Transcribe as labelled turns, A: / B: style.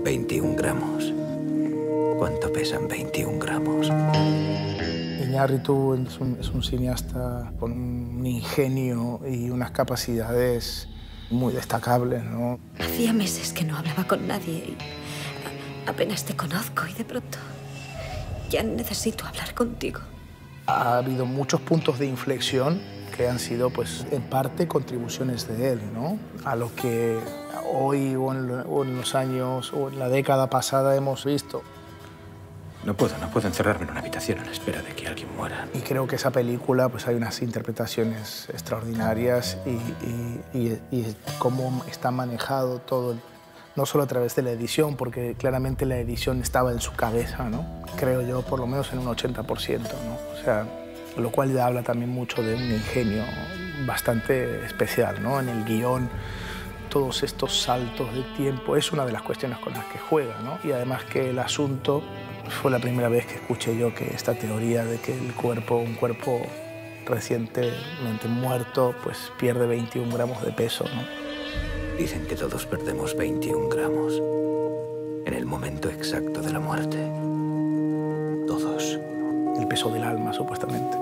A: 21 gramos. ¿Cuánto pesan 21 gramos?
B: Iñárritu es un cineasta con un ingenio y unas capacidades muy destacables, ¿no?
C: Hacía meses que no hablaba con nadie y apenas te conozco y de pronto ya necesito hablar contigo.
B: Ha habido muchos puntos de inflexión que han sido, pues, en parte contribuciones de él, ¿no? A lo que hoy o en los años o en la década pasada hemos visto.
A: No puedo encerrarme en una habitación a la espera de que alguien muera.
B: Y creo que esa película, pues hay unas interpretaciones extraordinarias y cómo está manejado todo, no solo a través de la edición, porque claramente la edición estaba en su cabeza, ¿no? Creo yo, por lo menos en un 80%, ¿no? O sea, lo cual habla también mucho de un ingenio bastante especial, ¿no? En el guión, todos estos saltos de tiempo es una de las cuestiones con las que juega, ¿no? Y además que el asunto fue la primera vez que escuché yo que esta teoría de que el cuerpo, un cuerpo recientemente muerto, pues pierde 21 gramos de peso, ¿no?
A: Dicen que todos perdemos 21 gramos en el momento exacto de la muerte. Todos.
B: El peso del alma, supuestamente.